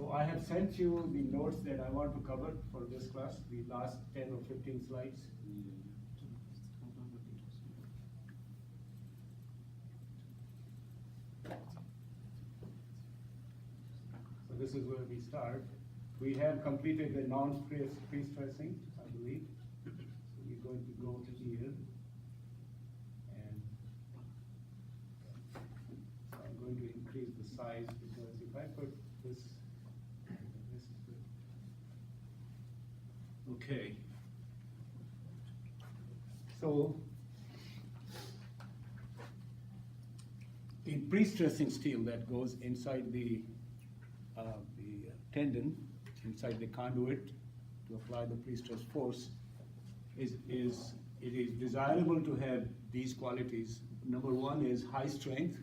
So I have sent you the notes that I want to cover for this class, the last 10 or 15 slides. So this is where we start. We have completed the pre-stressing, I believe. So we're going to go to here. And so I'm going to increase the size because if I put this is good. Okay. So in pre-stressing steel that goes inside the tendon, inside the conduit to apply the pre-stress force, it is desirable to have these qualities. Number one is high strength,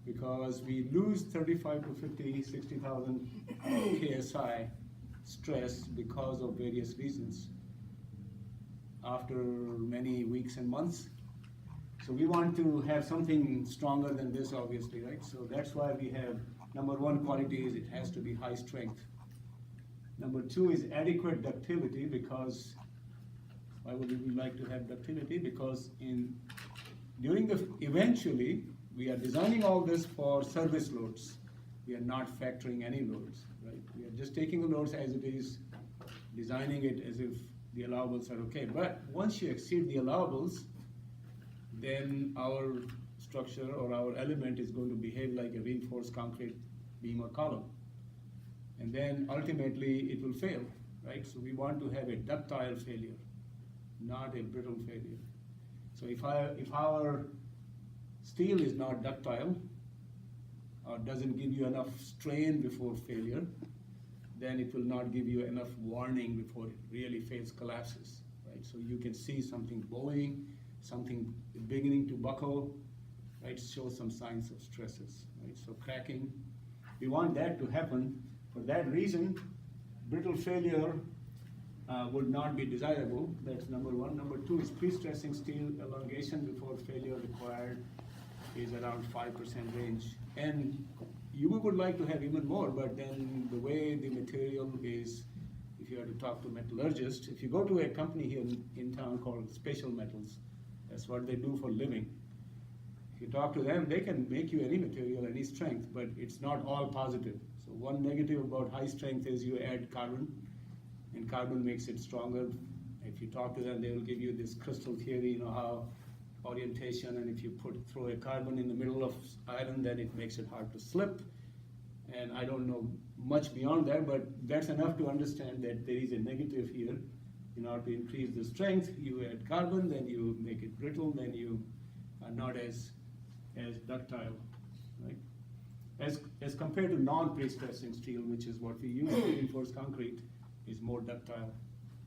because we lose 35 to 50, 60,000 KSI stress because of various reasons after many weeks and months. So we want to have something stronger than this, obviously, right? So that's why we have, number one quality is it has to be high strength. Number two is adequate ductility, because why would we like to have ductility? Because eventually, we are designing all this for service loads. We are not factoring any loads, right? We are just taking the loads as it is, designing it as if the allowables are okay. But once you exceed the allowables, then our structure or our element is going to behave like a reinforced concrete beam or column. And then ultimately it will fail, right? So we want to have a ductile failure, not a brittle failure. So if our steel is not ductile or doesn't give you enough strain before failure, then it will not give you enough warning before it really fails, collapses, right? So you can see something bowing, something beginning to buckle, right? Show some signs of stresses, right? So cracking, we want that to happen. For that reason, brittle failure would not be desirable. That's number one. Number two is pre-stressing steel elongation before failure required is around 5% range. And you would like to have even more, but then the way the material is, if you are to talk to metallurgists, if you go to a company here in town called Special Metals, that's what they do for a living. If you talk to them, they can make you any material, any strength, but it's not all positive. So one negative about high strength is you add carbon, and carbon makes it stronger. If you talk to them, they will give you this crystal theory, how orientation, and if you throw a carbon in the middle of iron, then it makes it hard to slip. And I don't know much beyond that, but that's enough to understand that there is a negative here. In order to increase the strength, you add carbon, then you make it brittle, then you are not as ductile, right? As compared to non-pre-stressing steel, which is what we use to reinforce concrete, is more ductile,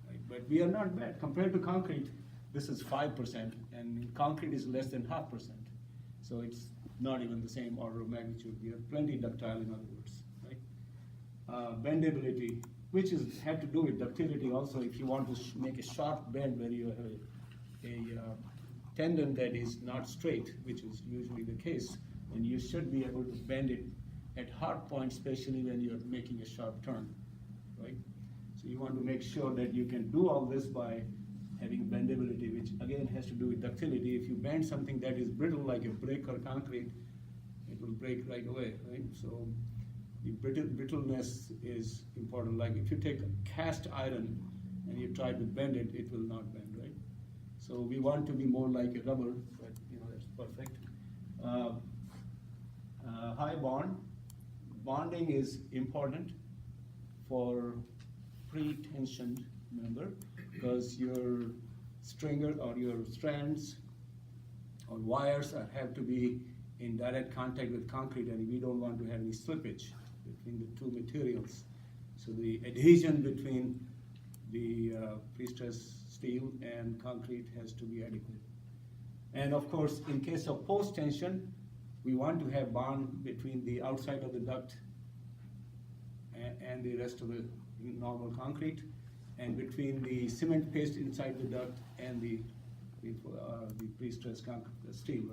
right? But we are not bad. Compared to concrete, this is 5%, and concrete is less than 0.5%. So it's not even the same order of magnitude. We are plenty ductile, in other words, right? Bendability, which have to do with ductility also. If you want to make a sharp bend where you have a tendon that is not straight, which is usually the case, then you should be able to bend it at hard points, especially when you're making a sharp turn, right? So you want to make sure that you can do all this by having bendability, which again has to do with ductility. If you bend something that is brittle, like a brick or concrete, it will break right away, right? So the brittleness is important. Like if you take cast iron and you try to bend it, it will not bend, right? So we want to be more like a rubber, but that's perfect. High bond. Bonding is important for pre-tensioned member, because your stringer or your strands or wires have to be in direct contact with concrete, and we don't want to have any slippage between the two materials. So the adhesion between the pre-stressed steel and concrete has to be adequate. And of course, in case of post-tension, we want to have bond between the outside of the duct and the rest of the normal concrete, and between the cement paste inside the duct and the pre-stressed steel,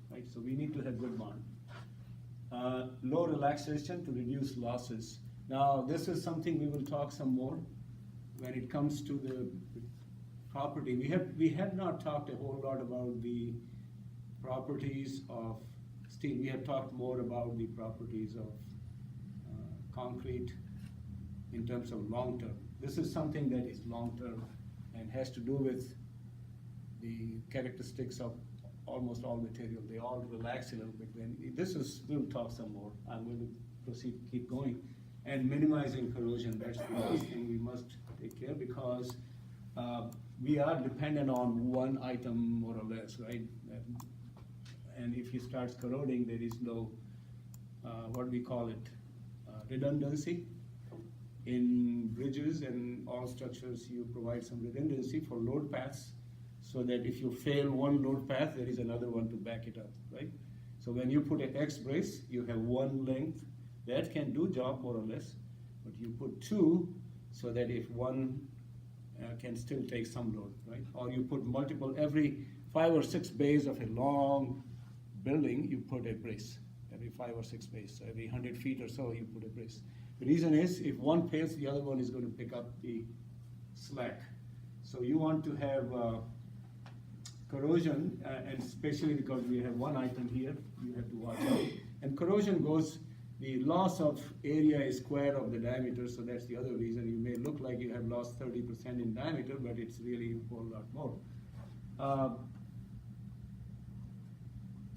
right? So we need to have good bond. Low relaxation to reduce losses. Now, this is something we will talk some more when it comes to the property. We have not talked a whole lot about the properties of steel. We have talked more about the properties of concrete in terms of long term. This is something that is long term and has to do with the characteristics of almost all material. They all relax a little bit. We'll talk some more. I'm going to proceed, keep going. And minimizing corrosion, that's the last thing we must take care, because we are dependent on one item more or less, right? And if it starts corroding, there is no, what we call it, redundancy. In bridges and all structures, you provide some redundancy for load paths, so that if you fail one load path, there is another one to back it up, right? So when you put an X brace, you have one length that can do job more or less, but you put two so that if one can still take some load, right? Or you put multiple, every 5 or 6 bays of a long building, you put a brace. Every 5 or 6 bays, so every 100 feet or so, you put a brace. The reason is, if one fails, the other one is going to pick up the slack. So you want to have corrosion, and especially because we have one item here, you have to watch out. And corrosion goes, the loss of area is square of the diameter, so that's the other reason. You may look like you have lost 30% in diameter, but it's really a whole lot more.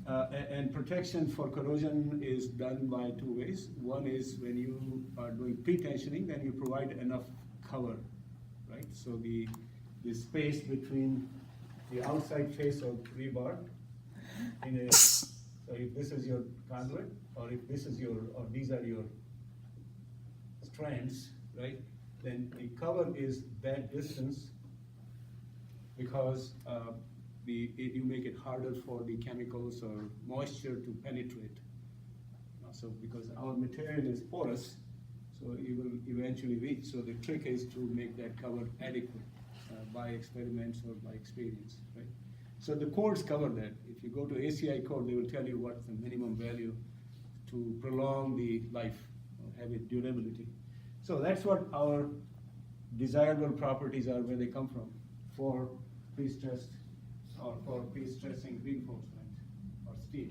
And protection for corrosion is done by 2 ways. One is when you are doing pre-tensioning, then you provide enough cover, right? So the space between the outside face of rebar so if this is your conduit, or if this is or these are your strands, right? Then the cover is that distance, because you make it harder for the chemicals or moisture to penetrate. So because our material is porous, so it will eventually reach. So the trick is to make that cover adequate by experiments or by experience, right? So the codes cover that. If you go to ACI code, they will tell you what's the minimum value to prolong the life or have it durability. So that's what our desirable properties are, where they come from for pre-stressed or for pre-stressing reinforcement or steel.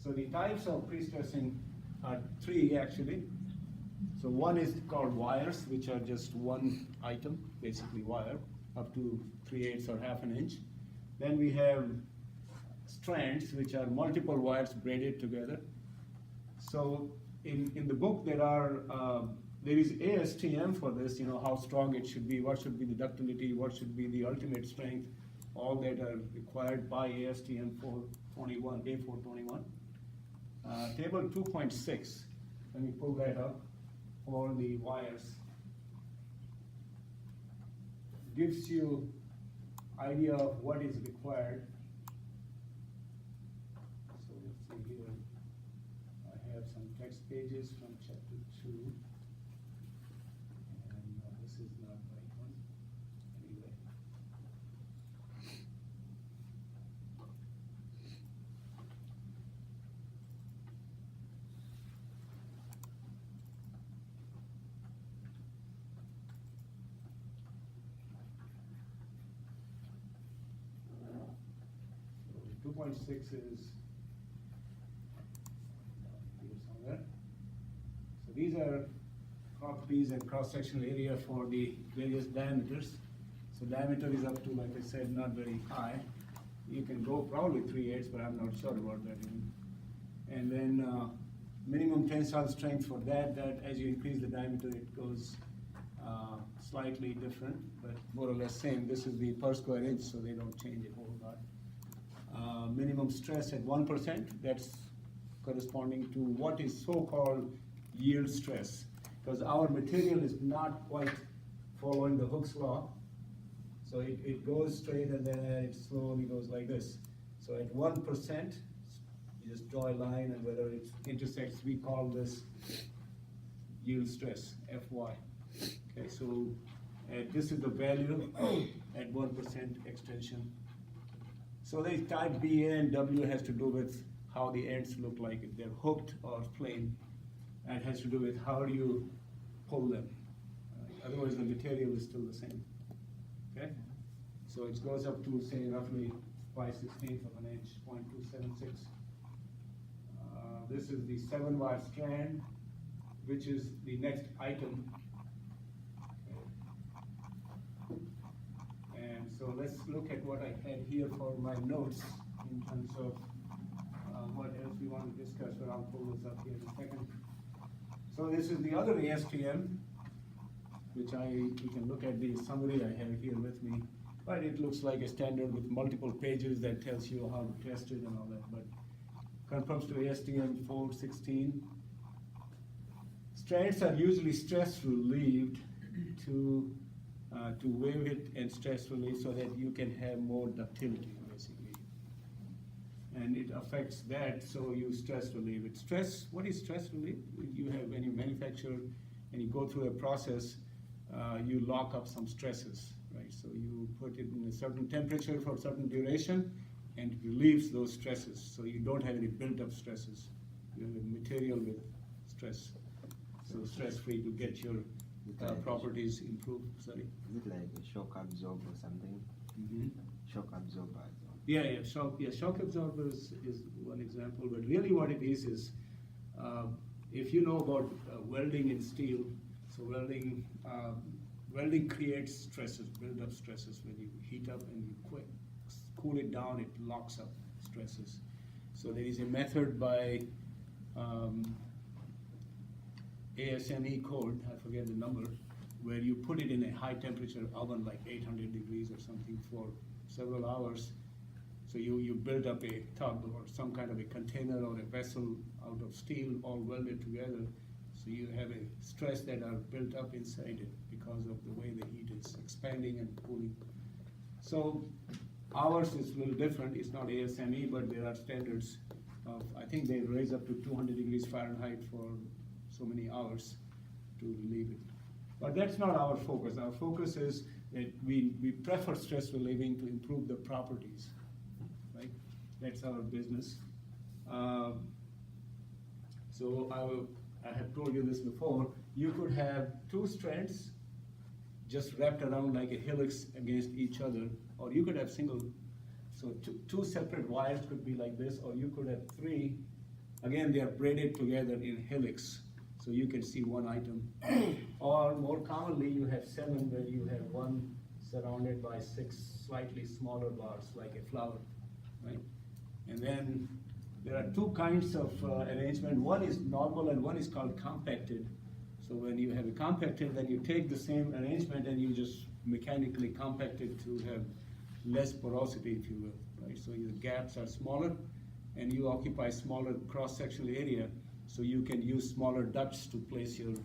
So the types of pre-stressing are 3 actually. So one is called wires, which are just one item, basically wire, up to 3/8 or half an inch. Then we have strands, which are multiple wires braided together. So in the book there is ASTM for this, how strong it should be, what should be the ductility, what should be the ultimate strength, all that are required by ASTM 421, A421. Table 2.6, let me pull that up, for the wires. Gives you idea of what is required. So let's see here, I have some text pages from chapter 2, and this is not the right one, anyway. So 2.6 is here somewhere. So these are properties and cross-sectional area for the various diameters. So diameter is up to, like I said, not very high. You can go probably 3/8, but I'm not sure about that even. And then minimum tensile strength for that as you increase the diameter, it goes slightly different, but more or less same. This is the per square inch, so they don't change a whole lot. Minimum stress at 1%, that's corresponding to what is so-called yield stress, because our material is not quite following the Hooke's law. So it goes straight and then it slowly goes like this. So at 1%, you just draw a line, and whether it intersects, we call this yield stress, Fy. Okay, so this is the value at 1% extension. So the type B, A, and W has to do with how the ends look like, if they're hooked or plain. That has to do with how do you pull them. Otherwise, the material is still the same. Okay? So it goes up to, say, roughly 5/16 of an inch, 0.276. This is the 7-wire strand, which is the next item. And so let's look at what I had here for my notes in terms of what else we want to discuss, but I'll pull this up here in a second. So this is the other ASTM, which we can look at the summary I have here with me. But it looks like a standard with multiple pages that tells you how to test it and all that. But conforms to ASTM 416. Strands are usually stress relieved to wave it and stress relief so that you can have more ductility, basically. And it affects that, so you stress relieve it. Stress, what is stress relief? You have, when you manufacture and you go through a process, you lock up some stresses, right? So you put it in a certain temperature for a certain duration, and it relieves those stresses, so you don't have any built-up stresses. You have a material with stress, so stress-free to get your properties improved. Sorry. Is it like a shock absorber or something? Mm-hmm. Shock absorber. Shock absorbers is one example, but really what it is if you know about welding in steel, so welding creates stresses, build-up stresses. When you heat up and you cool it down, it locks up stresses. So there is a method by ASME code, I forget the number, where you put it in a high temperature oven, like 800 degrees or something, for several hours. So you build up a tub or some kind of a container or a vessel out of steel, all welded together. So you have a stress that are built up inside it because of the way the heat is expanding and cooling. So ours is a little different. It's not ASME, but there are standards of, I think they raise up to 200 degrees Fahrenheit for so many hours to relieve it. But that's not our focus. Our focus is that we prefer stress relieving to improve the properties, right? That's our business. So I have told you this before. You could have two strands just wrapped around like a helix against each other, or you could have single. So two separate wires could be like this, or you could have three. Again, they are braided together in helix, so you can see one item. Or more commonly, you have 7 where you have one surrounded by 6 slightly smaller bars, like a flower, right? And then there are two kinds of arrangement. One is normal and one is called compacted. So when you have a compacted, then you take the same arrangement and you just mechanically compact it to have less porosity, if you will, right? So your gaps are smaller and you occupy smaller cross-sectional area, so you can use smaller ducts to place your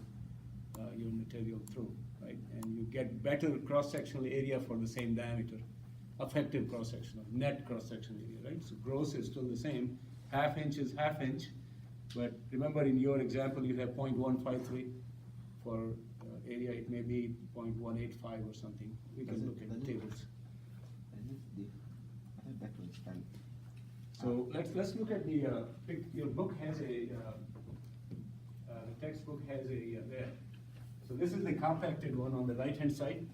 material through, right? And you get better cross-sectional area for the same diameter, effective cross-sectional, net cross-sectional area, right? So gross is still the same. Half inch is half inch, but remember in your example you have 0.153 for area, it may be 0.185 or something. We can look at the tables. So let's look at the your book has a the textbook has a there. So this is the compacted one on the right hand side.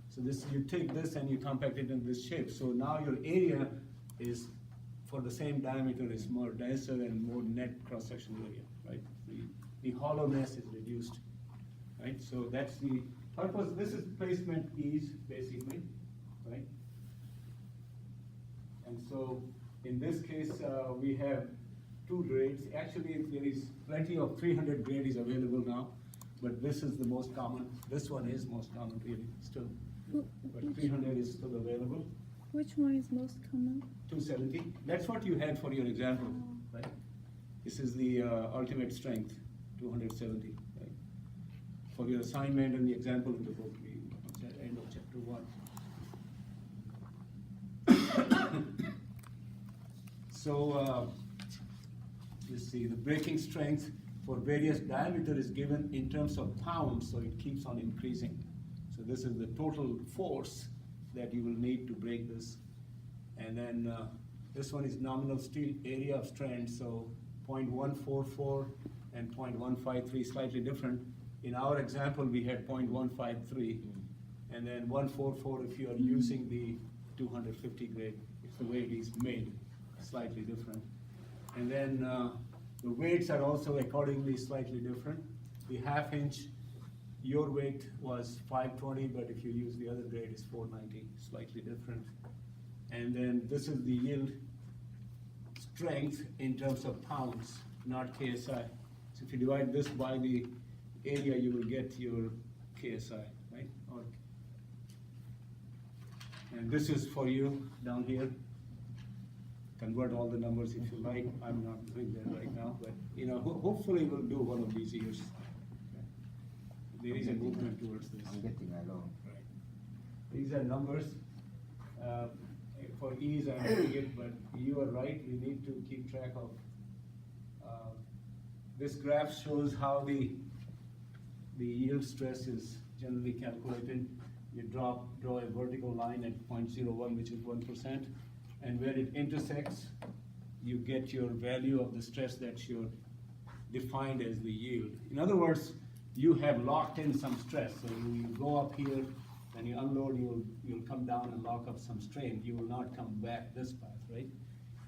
So this, you take this and you compact it in this shape. So now your area is, for the same diameter, is more denser and more net cross-sectional area, right? The hollowness is reduced, right? So that's the purpose. This is placement ease, basically, right? And so in this case, we have 2 grades. Actually, there is plenty of 300 grade is available now, but this is the most common. This one is most common, really, still. But 300 is still available. Which one is most common? 270. That's what you had for your example, right? This is the ultimate strength, 270, right? For your assignment and the example in the book, it's at the end of chapter 1. So, you see, the breaking strength for various diameter is given in terms of pounds, so it keeps on increasing. So this is the total force that you will need to break this. And then This one is nominal steel area of strand, so 0.144 and 0.153 slightly different. In our example, we had 0.153, and then 144 if you are using the 250 grade. It's the way it is made, slightly different. And then the weights are also accordingly slightly different. The half inch, your weight was 520, but if you use the other grade, it's 490, slightly different. And then this is the yield strength in terms of pounds, not KSI. So if you divide this by the area, you will get your KSI, right? And this is for you down here. Convert all the numbers if you like. I'm not doing that right now, but you know, hopefully we'll do one of these years. There is a movement towards this. I'm getting along. Right. These are numbers. For ease, I'm doing it, but you are right. We need to keep track of. This graph shows how the yield stress is generally calculated. You draw a vertical line at 0.01, which is 1%, and where it intersects, you get your value of the stress that you're defined as the yield. In other words, you have locked in some stress. So you go up here, and you unload, you'll come down and lock up some strain. You will not come back this path, right?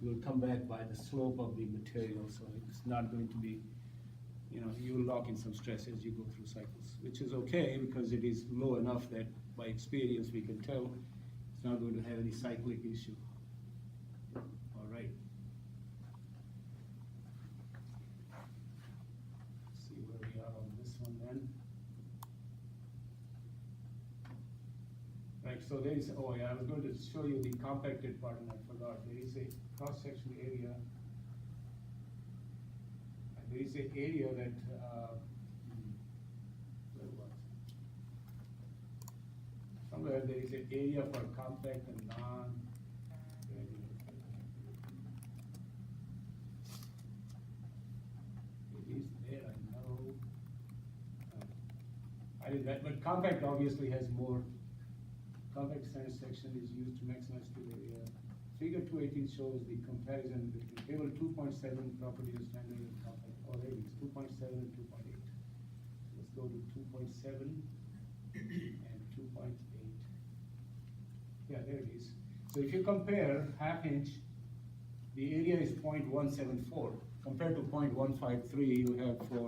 You will come back by the slope of the material, so it's not going to be, you know, you will lock in some stress as you go through cycles, which is okay because it is low enough that by experience we can tell it's not going to have any cyclic issue. All right. Let's see where we are on this one then. Right, so there is, oh yeah, I was going to show you the compacted part and I forgot. There is a cross-section area. And there is an area that, where was it? Somewhere there is an area for compact and non. It is there, I know. I did that, but compact obviously has more. Compact sand section is used to maximize steel area. Figure 218 shows the comparison between table 2.7 property of standard and compact. Oh, there it is, 2.7 and 2.8. Let's go to 2.7 and 2.8. Yeah, there it is. So if you compare half inch, the area is 0.174 compared to 0.153 you have for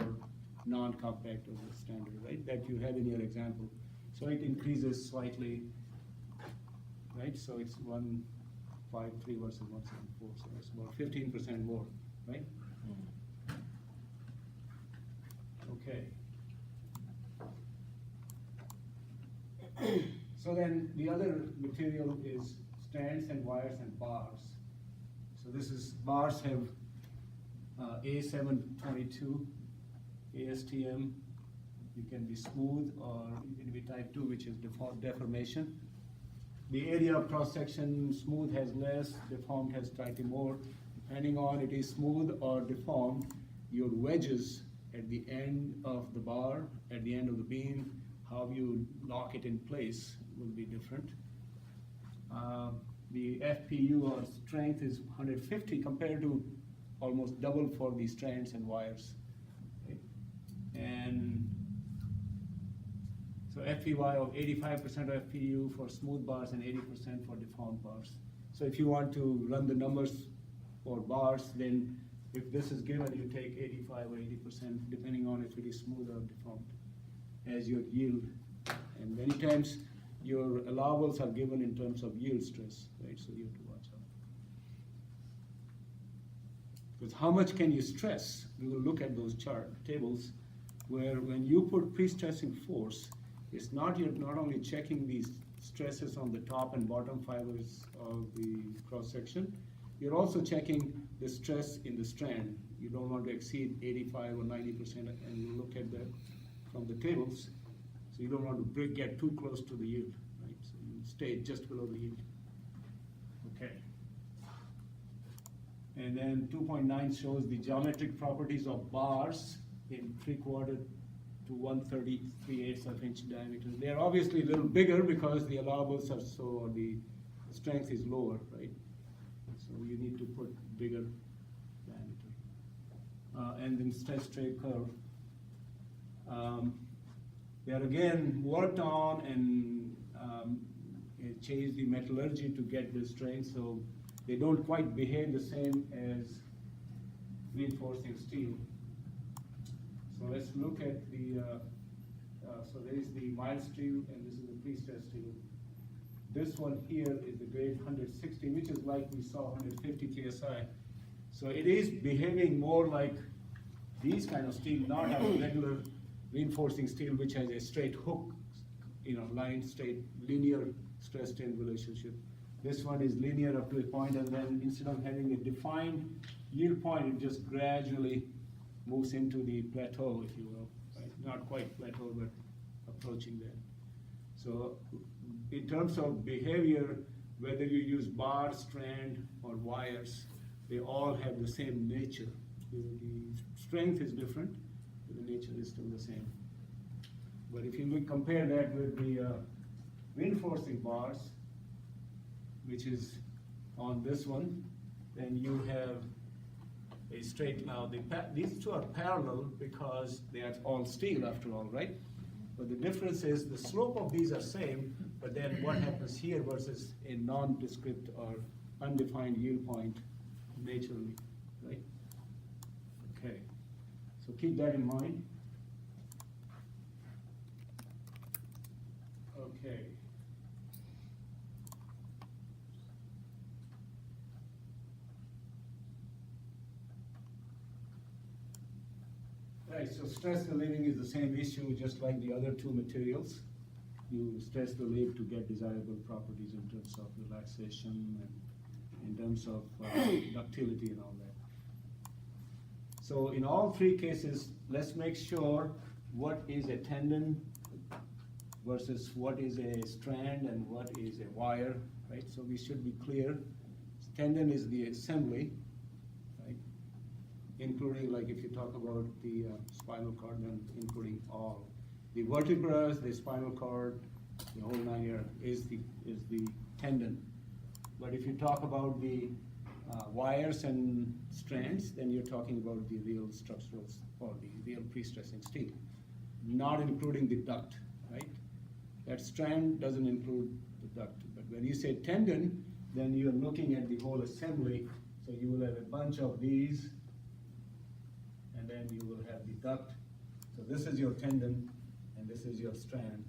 non-compact or the standard, right? That you have in your example. So it increases slightly. Right, so it's 153 versus 174, so it's about 15% more, right? Okay. So then the other material is strands and wires and bars. So this is, bars have A722, ASTM. You can be smooth or you can be type 2, which is deformation. The area of cross-section, smooth has less, deformed has slightly more. Depending on it is smooth or deformed, your wedges at the end of the bar, at the end of the beam, how you lock it in place will be different. The FPU or strength is 150 compared to almost double for the strands and wires. Okay. And so FPY of 85% of FPU for smooth bars and 80% for deformed bars. So if you want to run the numbers for bars, then if this is given, you take 85 or 80%, depending on if it is smooth or deformed, as your yield. And many times, your allowables are given in terms of yield stress, right? So you have to watch out. Because how much can you stress? We will look at those tables where when you put pre-stressing force, it's not, you're not only checking these stresses on the top and bottom fibers of the cross-section, you're also checking the stress in the strand. You don't want to exceed 85 or 90%, and you look at that from the tables. So you don't want to get too close to the yield, right? So you stay just below the yield. Okay. And then 2.9 shows the geometric properties of bars in 3/4 to 133/8 of inch diameter. They are obviously a little bigger because the allowables are so, the strength is lower, right? So So you need to put bigger diameter. And then straight curve. They are again worked on and change the metallurgy to get the strength, so they don't quite behave the same as reinforcing steel. So let's look at the, so there is the mild steel and this is the prestressed steel. This one here is the grade 160, which is like we saw 150 KSI. So it is behaving more like these kind of steel, not a regular reinforcing steel which has a straight hook, line, straight, linear stress strain relationship. This one is linear up to a point, and then instead of having a defined yield point, it just gradually moves into the plateau, if you will, right? Not quite plateau, but approaching that. So in terms of behavior, whether you use bar, strand, or wires, they all have the same nature. The strength is different, but the nature is still the same. But if you look, compare that with the reinforcing bars, which is on this one, then you have a straight. Now these two are parallel because they are all steel after all, right? But the difference is the slope of these are same, but then what happens here versus a nondescript or undefined yield point naturally, right? Okay, so keep that in mind. Okay. Right, so stress relieving is the same issue just like the other two materials. You stress relieve to get desirable properties in terms of relaxation and in terms of ductility and all that. So in all three cases, let's make sure what is a tendon versus what is a strand and what is a wire, right? So we should be clear. Tendon is the assembly, right? Including, like if you talk about the spinal cord, then including all. The vertebrae, the spinal cord, the whole 9 yards is the tendon. But if you talk about the wires and strands, then you're talking about the real structurals or the real pre-stressing steel, not including the duct, right? That strand doesn't include the duct. But when you say tendon, then you're looking at the whole assembly. So you will have a bunch of these, and then you will have the duct. So this is your tendon, and this is your strand.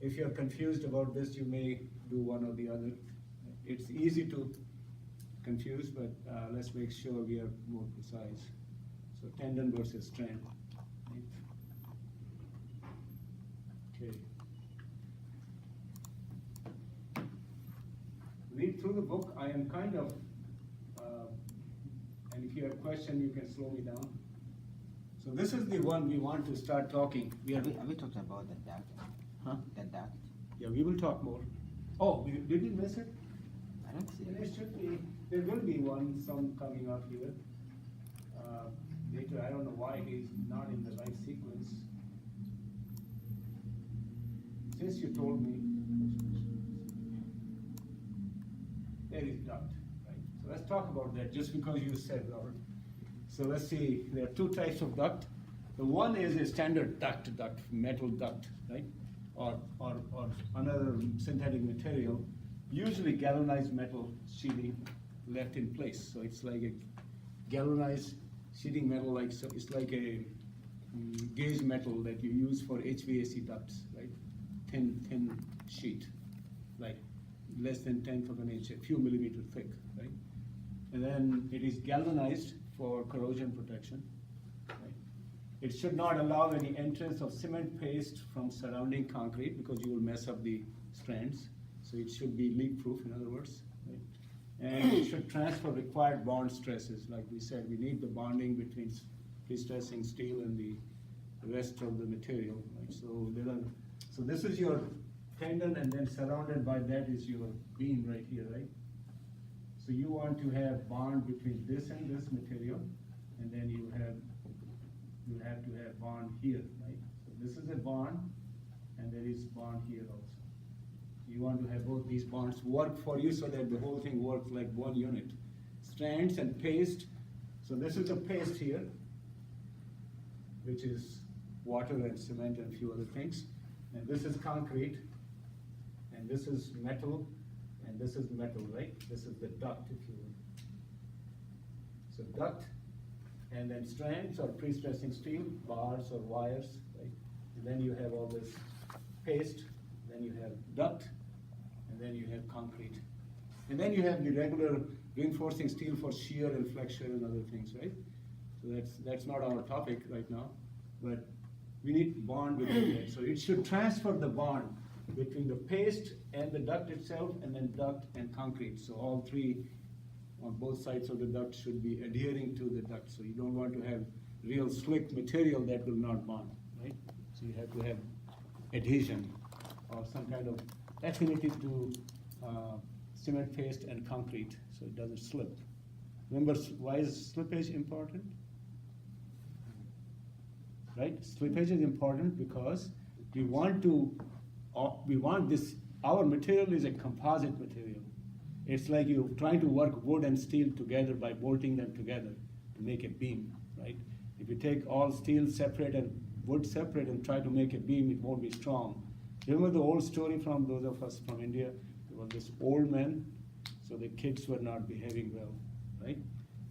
If you're confused about this, you may do one or the other. It's easy to confuse, but let's make sure we are more precise. So tendon versus strand. Okay. Read through the book. I am kind of, and if you have a question, you can slow me down. So this is the one we want to start talking. Are we talking about the duct? Huh? The duct? Yeah, we will talk more. Oh, did we miss it? I don't see There it. should be, there will be some coming up here. Later, I don't know why he's not in the right sequence. Since you told me, there is duct, right? So let's talk about that just because you said, Robert. So let's see, there are two types of duct. The one is a standard duct, metal duct, right? Or another synthetic material, usually galvanized metal sheeting left in place. So it's like a galvanized sheeting metal, like so it's like a gauge metal that you use for HVAC ducts, right? Thin sheet, like less than 1/10 of an inch, a few millimeters thick, right? And then it is galvanized for corrosion protection. Right? It should not allow any entrance of cement paste from surrounding concrete because you will mess up the strands. So it should be leak-proof, in other words. Right? And it should transfer required bond stresses. Like we said, we need the bonding between pre-stressing steel and the rest of the material. Right? So this is your tendon, and then surrounded by that is your beam right here, right? So you want to have bond between this and this material, and then you have to have bond here, right? So this is a bond, and there is bond here also. You want to have both these bonds work for you so that the whole thing works like one unit. Strands and paste. So this is the paste here, which is water and cement and a few other things. And this is concrete, and this is metal, and this is metal, right? This is the duct, if you will. So duct, and then strands or pre-stressing steel, bars or wires, right? And then you have all this paste, then you have duct, and then you have concrete. And then you have the regular reinforcing steel for shear and flexure and other things, right? So that's not our topic right now, but we need bond between it. So it should transfer the bond between the paste and the duct itself, and then duct and concrete. So all three on both sides of the duct should be adhering to the duct. So you don't want to have real slick material that will not bond, right? So you have to have adhesion or some kind of affinity to cement paste and concrete so it doesn't slip. Remember, why is slippage important? Right? Slippage is important because we want this, our material is a composite material. It's like you're trying to work wood and steel together by bolting them together to make a beam, right? If you take all steel separate and wood separate and try to make a beam, it won't be strong. Remember the old story from those of us from India? There was this old man, so the kids were not behaving well, right?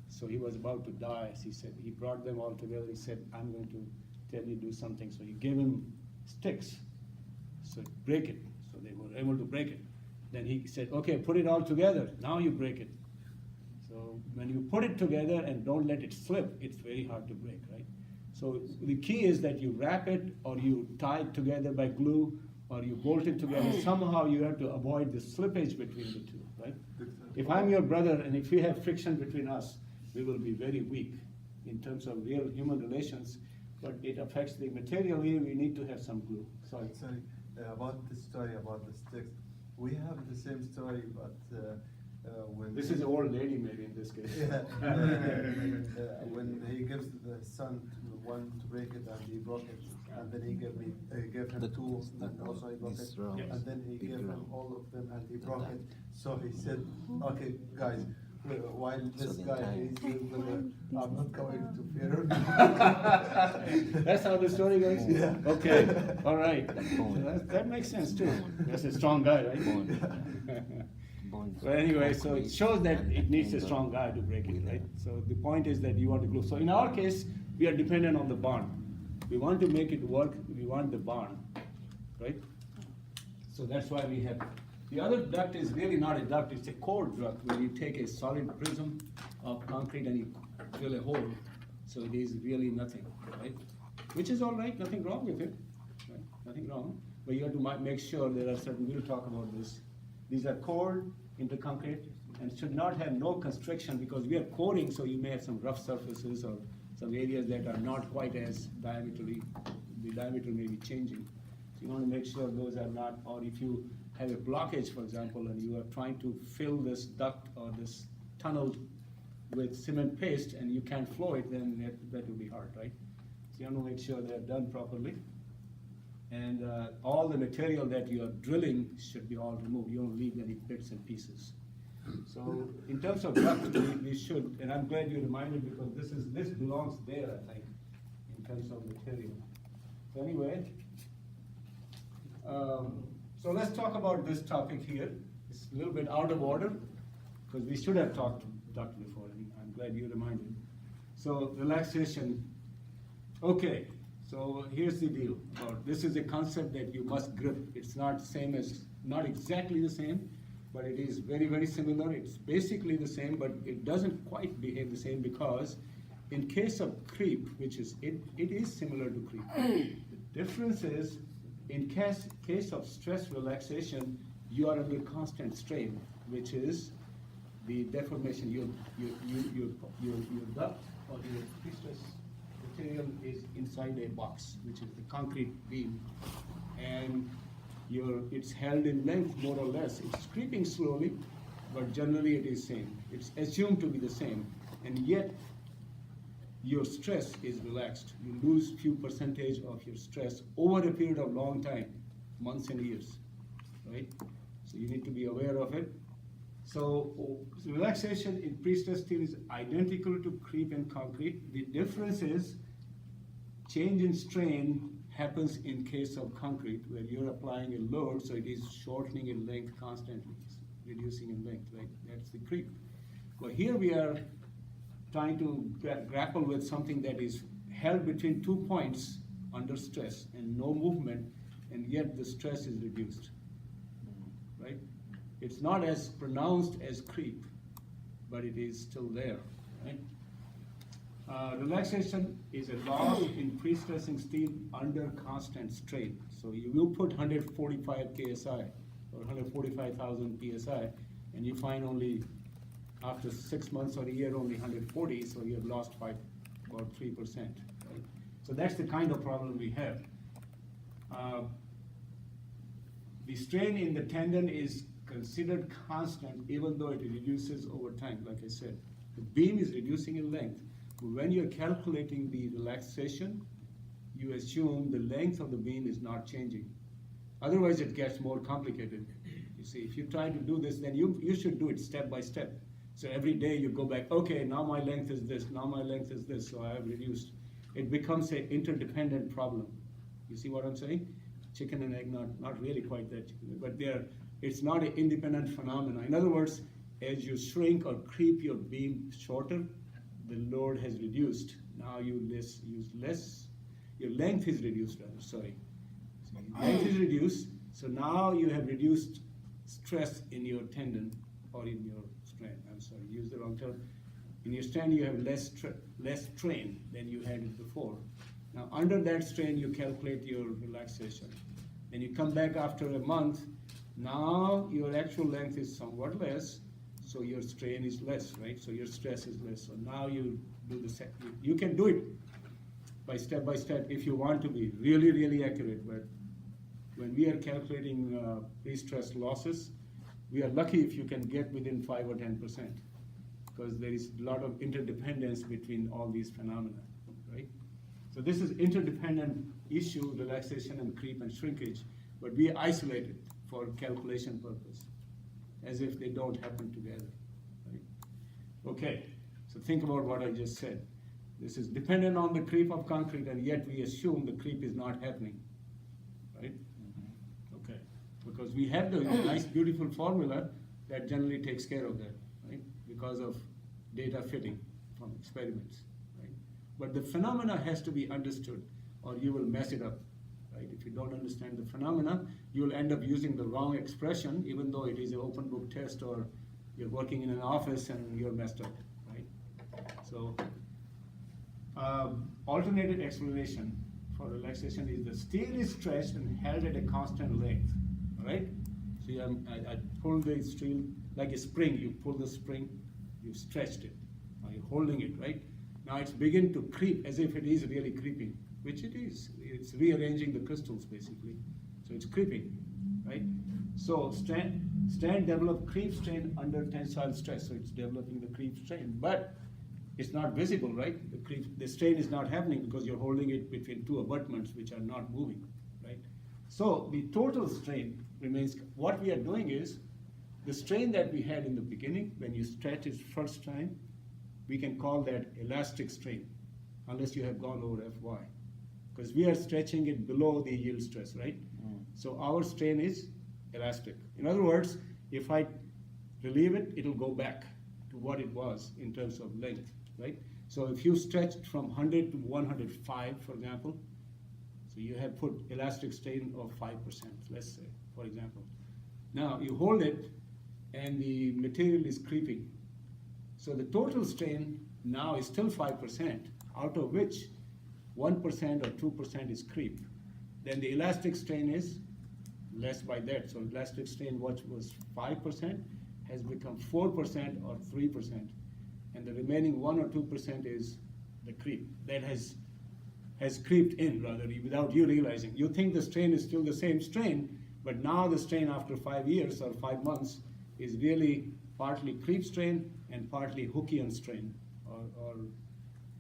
So he was about to die, as he said. He brought them all together. He said, I'm going to tell you to do something. So he gave him sticks, so break it. So they were able to break it. Then he said, okay, put it all together. Now you break it. So when you put it together and don't let it slip, it's very hard to break, right? So the key is that you wrap it or you tie it together by glue or you bolt it together. Somehow you have to avoid the slippage between the two, right? If I'm your brother and if we have friction between us, we will be very weak in terms of real human relations, but it affects the material here. We need to have some glue. Sorry. Sorry, about the story about the sticks. We have the same story, but when This is an old lady maybe in this case. yeah, when he gives the son to one to break it and he broke it, and then he gave him two and also he broke it, and then he gave him all of them and he broke it. So he said, okay, guys. While this guy is I'm not going to fear. That's how the story goes? Yeah. Okay, all right. That makes sense too. That's a strong guy, right? Well, anyway, so it shows that it needs a strong guy to break it, right? So the point is that you want to glue. So in our case, we are dependent on the bond. We want to make it work, we want the bond, right? So that's why we have. The other duct is really not a duct, it's a core duct where you take a solid prism of concrete and you drill a hole. So it is really nothing, right? Which is all right, nothing wrong with it, right? Nothing wrong. But you have to make sure there are certain, we'll talk about this. These are cored into concrete and should not have no constriction because we are coring, so you may have some rough surfaces or some areas that are not quite as diametrically, the diameter may be changing. So you want to make sure those are not, or if you have a blockage, for example, and you are trying to fill this duct or this tunnel with cement paste and you can't flow it, then that will be hard, right? So you want to make sure they're done properly. And all the material that you are drilling should be all removed. You don't leave any bits and pieces. So in terms of duct, we should, and I'm glad you reminded because this belongs there, I think, in terms of material. So anyway, so let's talk about this topic here. It's a little bit out of order because we should have talked duct before, and I'm glad you reminded. So relaxation. Okay, so here's the deal. This is a concept that you must grip. It's not not exactly the same, but it is very, very similar. It's basically the same, but it doesn't quite behave the same because in case of creep, which is, it is similar to creep. The difference is, in case of stress relaxation, you are under constant strain, which is the deformation. Your duct or your pre-stress material is inside a box, which is the concrete beam, and it's held in length more or less. It's creeping slowly, but generally it is same. It's assumed to be the same, and yet your stress is relaxed. You lose few percentage of your stress over a period of long time, months and years, right? So you need to be aware of it. So relaxation in prestressed steel is identical to creep and concrete. The difference is change in strain happens in case of concrete, where you're applying a load, so it is shortening in length constantly, reducing in length, right? That's the creep. Well, here we are trying to grapple with something that is held between 2 points under stress and no movement, and yet the stress is reduced, right? It's not as pronounced as creep, but it is still there, right? Relaxation is a loss in pre-stressing steel under constant strain. So you will put 145 KSI or 145,000 PSI, and you find only after 6 months or a year only 140, so you have lost about 3%. Right? So that's the kind of problem we have. The strain in the tendon is considered constant even though it reduces over time, like I said. The beam is reducing in length. When you're calculating the relaxation, you assume the length of the beam is not changing. Otherwise, it gets more complicated. You see, if you try to do this, then you should do it step by step. So every day you go back, okay, now my length is this, now my length is this, so I have reduced. It becomes an interdependent problem. You see what I'm saying? Chicken and egg, not really quite that chicken, but it's not an independent phenomenon. In other words, as you shrink or creep your beam shorter, the load has reduced. Now you use less, your length is reduced rather, sorry. So your length is reduced, so now you have reduced stress in your tendon or in your strain. I'm sorry, use the wrong term. In your strain you have less strain than you had it before. Now under that strain you calculate your relaxation. Then you come back after a month, now your actual length is somewhat less, so your strain is less, right? So your stress is less. So now you do the set. You can do it by step if you want to be really, really accurate. But when we are calculating pre-stress losses, we are lucky if you can get within 5 or 10%, because there is a lot of interdependence between all these phenomena, right? So this is interdependent issue, relaxation and creep and shrinkage, but we isolate it for calculation purpose, as if they don't happen together, right? Okay, so think about what I just said. This is dependent on the creep of concrete, and yet we assume the creep is not happening, right? Okay, because we have the nice, beautiful formula that generally takes care of that, right? Because of data fitting from experiments, right? But the phenomena has to be understood, or you will mess it up. Right? If you don't understand the phenomena, you will end up using the wrong expression, even though it is an open book test or you're working in an office and you're messed up, right? So, alternative explanation for relaxation is the steel is stretched and held at a constant length, right? So I pull the steel like a spring. You pull the spring, you stretched it. Now you're holding it, right? Now it's beginning to creep as if it is really creeping, which it is. It's rearranging the crystals basically. So it's creeping, right? So strand develop creep strain under tensile stress. So it's developing the creep strain, but it's not visible, right? The strain is not happening because you're holding it between two abutments which are not moving, right? So the total strain remains. What we are doing is the strain that we had in the beginning when you stretch it first time, we can call that elastic strain, unless you have gone over Fy. Because we are stretching it below the yield stress, right? So our strain is elastic. In other words, if I relieve it, it'll go back to what it was in terms of length, right? So if you stretched from 100 to 105, for example, so you have put elastic strain of 5%, let's say, for example. Now you hold it and the material is creeping. So the total strain now is still 5%, out of which 1% or 2% is creep. Then the elastic strain is less by that. So elastic strain, what was 5%, has become 4% or 3%. And the remaining 1 or 2% is the creep. That has creeped in, rather, without you realizing. You think the strain is still the same strain, but now the strain after 5 years or 5 months is really partly creep strain and partly Hookean strain, or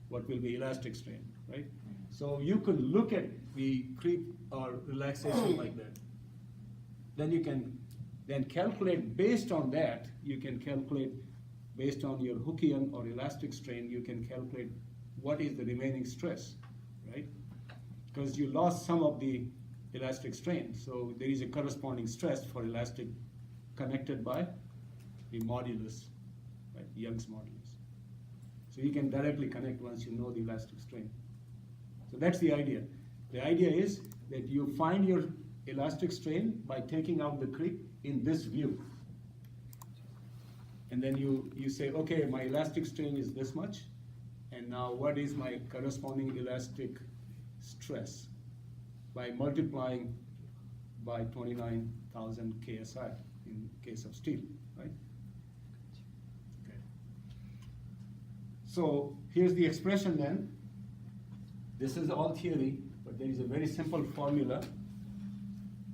what will be elastic strain, right? So you could look at the creep or relaxation like that. Then then calculate based on that. You can calculate based on your Hookean or elastic strain, you can calculate what is the remaining stress, right? Because you lost some of the elastic strain, so there is a corresponding stress for elastic connected by the modulus, right? Young's modulus. So you can directly connect once you know the elastic strain. So that's the idea. The idea is that you find your elastic strain by taking out the creep in this view. And then you say, okay, my elastic strain is this much, and now what is my corresponding elastic stress? By multiplying by 29,000 KSI in case of steel, right? Okay. So here's the expression then. This is all theory, but there is a very simple formula,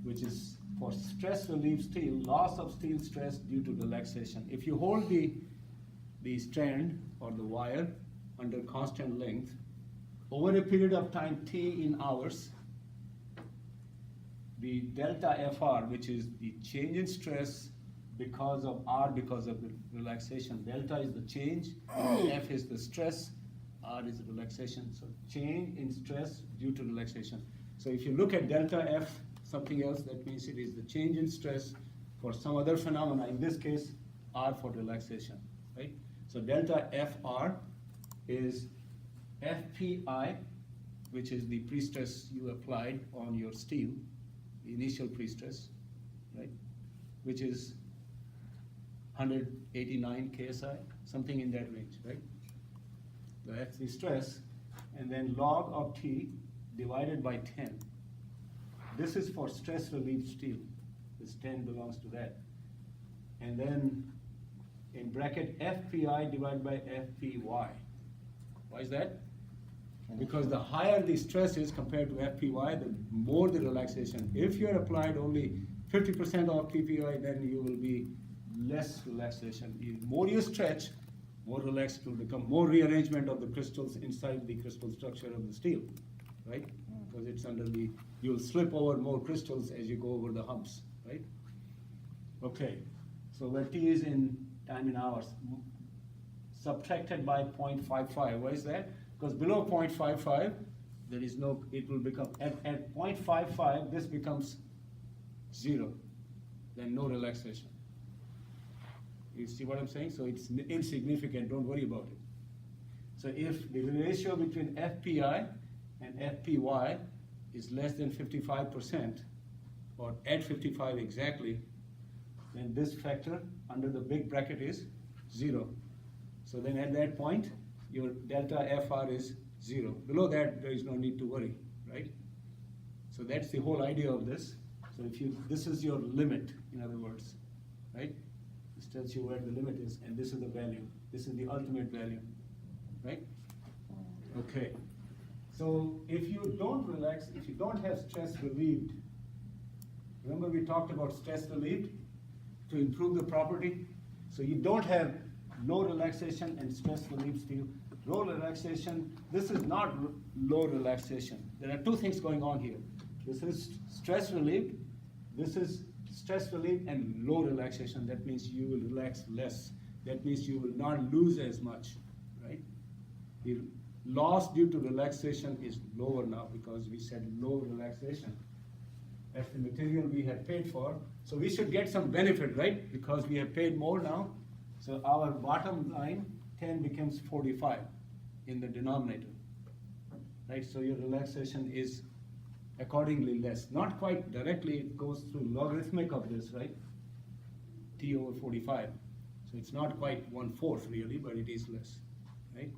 which is for stress relief steel, loss of steel stress due to relaxation. If you hold the strand or the wire under constant length, over a period of time t in hours, the delta FR, which is the change in stress because of R, because of the relaxation. Delta is the change, F is the stress, R is the relaxation. So change in stress due to relaxation. So if you look at delta F, something else, that means it is the change in stress for some other phenomena, in this case, R for relaxation, right? So delta FR is FPI, which is the pre-stress you applied on your steel, the initial pre-stress, right? Which is 189 KSI, something in that range, right? So that's the stress, and then log of T divided by 10. This is for stress relief steel. This 10 belongs to that. And then in bracket FPI divided by FPY. Why is that? Because the higher the stress is compared to FPY, the more the relaxation. If you're applied only 50% of PPI, then you will be less relaxation. The more you stretch, more relaxed it will become, more rearrangement of the crystals inside the crystal structure of the steel, right? Because it's under the, you'll slip over more crystals as you go over the humps, right? Okay, so where T is in time in hours, subtracted by 0.55, why is that? Because below 0.55, there is no, it will become, at 0.55, this becomes 0, then no relaxation. You see what I'm saying? So it's insignificant, don't worry about it. So if the ratio between FPI and FPY is less than 55%, or at 55 exactly, then this factor under the big bracket is 0. So then at that point, your delta FR is 0. Below that, there is no need to worry, right? So that's the whole idea of this. So if you, this is your limit, in other words, right? This tells you where the limit is, and this is the value. This is the ultimate value, right? Okay. So if you don't relax, if you don't have stress relieved, remember we talked about stress relieved to improve the property? So you don't have low relaxation and stress relieved steel. Low relaxation, this is not low relaxation. There are two things going on here. This is stress relieved, this is stress relieved and low relaxation. That means you will relax less. That means you will not lose as much, right? The loss due to relaxation is lower now because we said low relaxation. That's the material we have paid for. So we should get some benefit, right? Because we have paid more now. So our bottom line, 10 becomes 45 in the denominator, right? So your relaxation is accordingly less. Not quite directly, it goes through logarithmic of this, right? T over 45. So it's not quite 1/4 really, but it is less, right?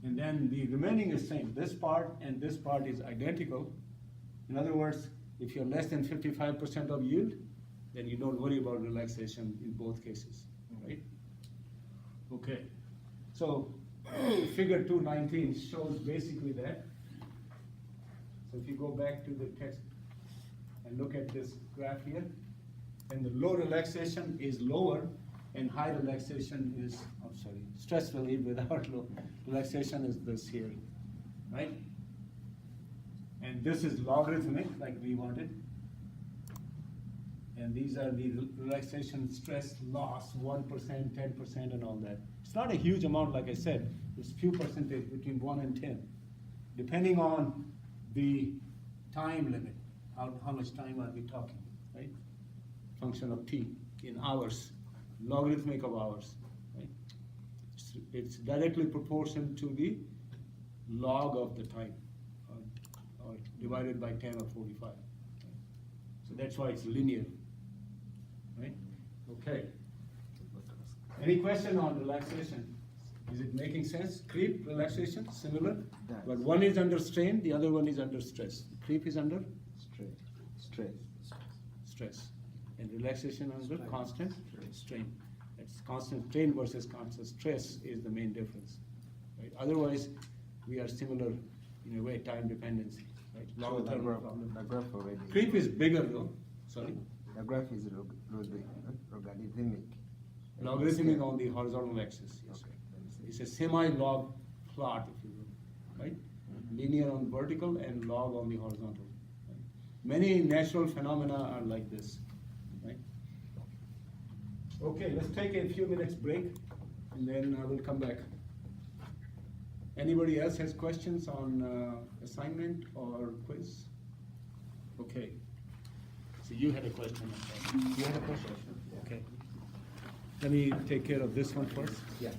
And then the remaining is same. This part and this part is identical. In other words, if you're less than 55% of yield, then you don't worry about relaxation in both cases, right? Okay, so figure 219 shows basically that. So if you go back to the text and look at this graph here, then the low relaxation is lower and high relaxation is, I'm sorry, stress relief without low relaxation is this here, right? And this is logarithmic like we wanted. And these are the relaxation stress loss, 1%, 10% and all that. It's not a huge amount, like I said, it's few percentage between 1 and 10, depending on the time limit, how much time are we talking, right? Function of t in hours, logarithmic of hours, right? It's directly proportional to the log of the time, or divided by 10 or 45. Right? So that's why it's linear, right? Okay. Any question on relaxation? Is it making sense? Creep, relaxation, similar? But one is under strain, the other one is under stress. Creep is under stress. And relaxation under constant strain. That's constant strain versus constant stress is the main difference. Right? Otherwise, we are similar in a way, time dependency. Right? Long-term problem. The graph already. Creep is bigger though. Sorry. The graph is logarithmic. Logarithmic on the horizontal axis. Yes. Okay. It's a semi-log plot, if you will, right? Linear on vertical and log on the horizontal. Right? Many natural phenomena are like this, right? Okay, let's take a few minutes break, and then I will come back. Anybody else has questions on assignment or quiz? Okay. So you had a question. You had a question? Okay. Let me take care of this one first. Yeah.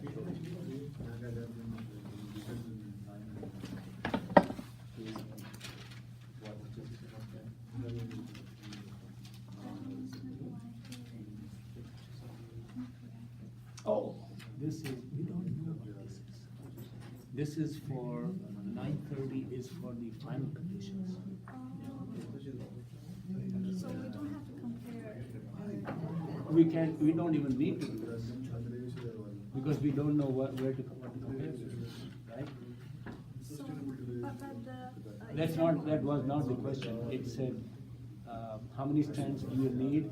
Oh, this is, we don't know what this is. This is for 9:30 is for the final conditions. So we don't have to compare. We don't even need to do this, because we don't know what to compare with, right? So, but the. That was not the question. It said, how many strands do you need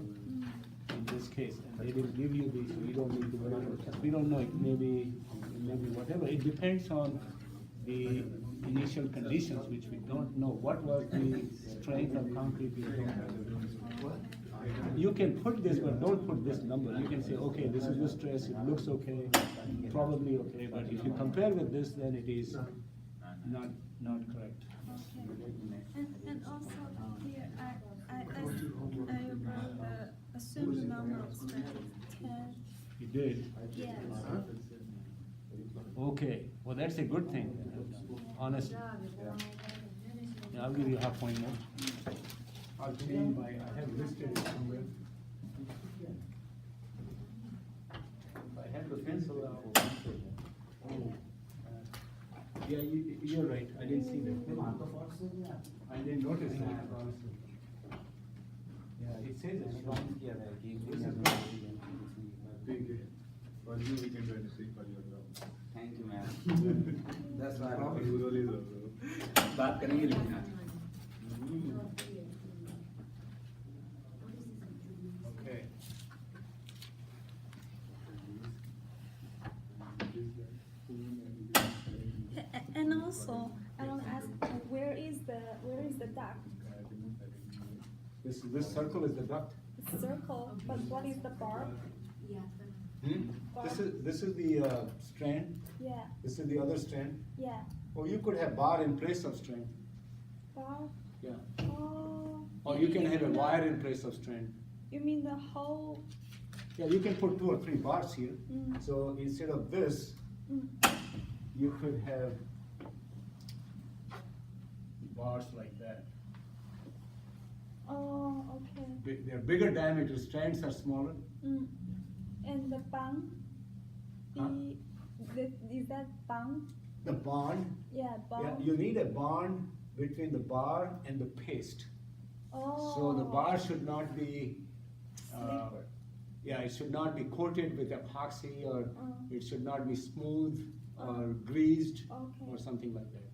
in this case? And they didn't give you these, so you don't need to worry about that. We don't know, it may be whatever. It depends on the initial conditions, which we don't know. What was the strength of concrete? We don't know. You can put this, but don't put this number. You can say, okay, this is the stress, it looks okay, probably okay, but if you compare with this, then it is not correct. Okay. And also here, I wrote the assumed number of strands, 10. You did? Yes. Okay, well, that's a good thing, honestly. Yeah, I'll give you half point more. I'll change my, I have listed it somewhere. If I had the pencil, yeah, you're right, I didn't see that. I didn't notice that, honestly. Yeah, it says it's wrong. Yeah, like This is good. For you, we can do anything for your job. thank you, man. That's why बात करेंगे लेकिन Okay. And also, I want to ask, where is the duct? This circle is the duct. It's circle, but what is the bar? This is the strand. Yeah, This is the other strand. yeah. Or you could have bar in place of strand. Bar? Yeah. Oh. Or you can have a wire in place of strand. You mean the whole? Yeah, you can put 2 or 3 bars here. Mm. So instead of this, you could have bars like that. Oh, okay. They're bigger diameter, strands are smaller. And the bond? Huh? Is that bond? The bond, Yeah, bond. yeah, you need a bond between the bar and the paste. Oh. So the bar should not be, Slippery. yeah, it should not be coated with epoxy, or Oh. it should not be smooth or greased Okay. or something like that.